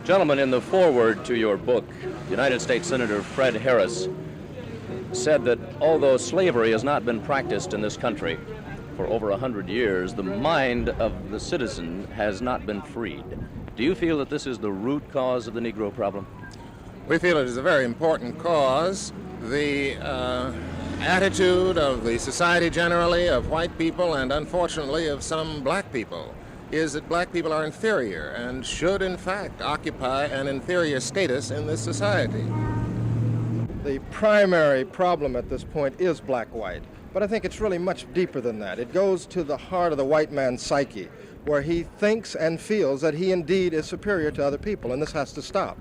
Gentlemen, in the foreword to your book, United States Senator Fred Harris said that although slavery has not been practiced in this country for over 100 years, the mind of the citizen has not been freed. Do you feel that this is the root cause of the Negro problem? We feel it is a very important cause. The attitude of the society generally, of white people, and unfortunately of some black people, is that black people are inferior and should in fact occupy an inferior status in this society. The primary problem at this point is black-white, but I think it's really much deeper than that. It goes to the heart of the white man's psyche, where he thinks and feels that he indeed is superior to other people, and this has to stop.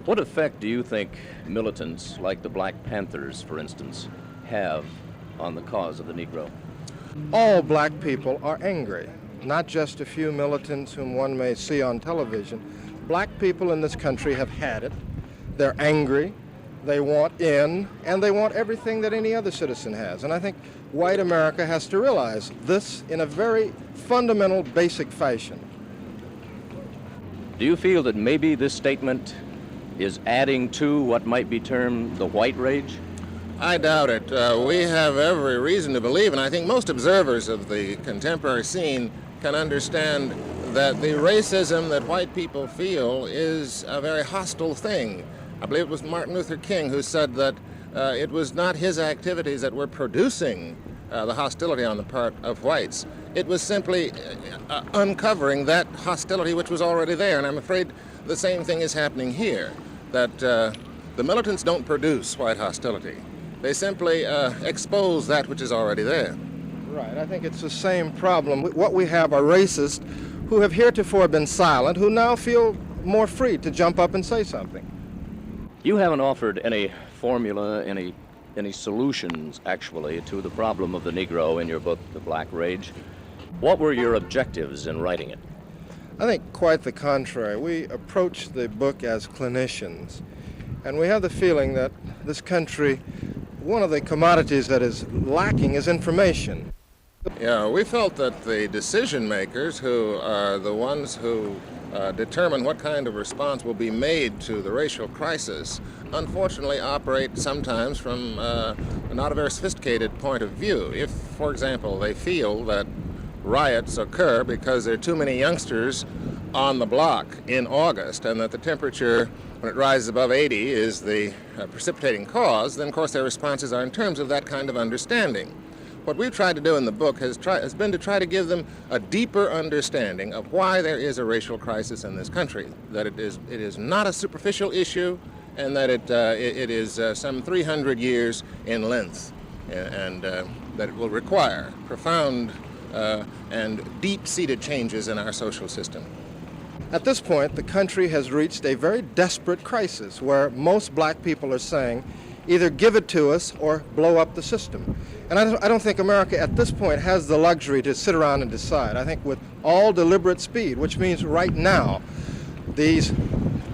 What effect do you think militants like the Black Panthers, for instance, have on the cause of the Negro? All black people are angry, not just a few militants whom one may see on television. Black people in this country have had it. They're angry, they want in, and they want everything that any other citizen has. And I think white America has to realize this in a very fundamental, basic fashion. Do you feel that maybe this statement is adding to what might be termed the white rage? I doubt it. We have every reason to believe, and I think most observers of the contemporary scene can understand that the racism that white people feel is a very hostile thing. I believe it was Martin Luther King who said that it was not his activities that were producing the hostility on the part of whites. It was simply uncovering that hostility which was already there, and I'm afraid the same thing is happening here, that the militants don't produce white hostility. They simply expose that which is already there. Right, I think it's the same problem. What we have are racists who have heretofore been silent, who now feel more free to jump up and say something. You haven't offered any formula, any solutions, actually, to the problem of the Negro in your book, The Black Rage. What were your objectives in writing it? I think quite the contrary. We approach the book as clinicians, and we have the feeling that this country, one of the commodities that is lacking is information. Yeah, we felt that the decision makers, who are the ones who determine what kind of response will be made to the racial crisis, unfortunately operate sometimes from not a very sophisticated point of view. If, for example, they feel that riots occur because there are too many youngsters on the block in August and that the temperature, when it rises above 80, is the precipitating cause, then of course their responses are in terms of that kind of understanding. What we've tried to do in the book has been to try to give them a deeper understanding of why there is a racial crisis in this country, that it is not a superficial issue, and that it is some 300 years in length, and that it will require profound and deep-seated changes in our social system. At this point, the country has reached a very desperate crisis where most black people are saying, either give it to us or blow up the system. And I don't think America at this point has the luxury to sit around and decide. I think with all deliberate speed, which means right now, these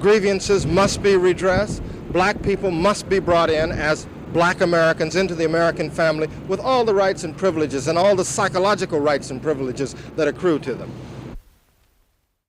grievances must be redressed. Black people must be brought in as black Americans into the American family with all the rights and privileges and all the psychological rights and privileges that accrue to them.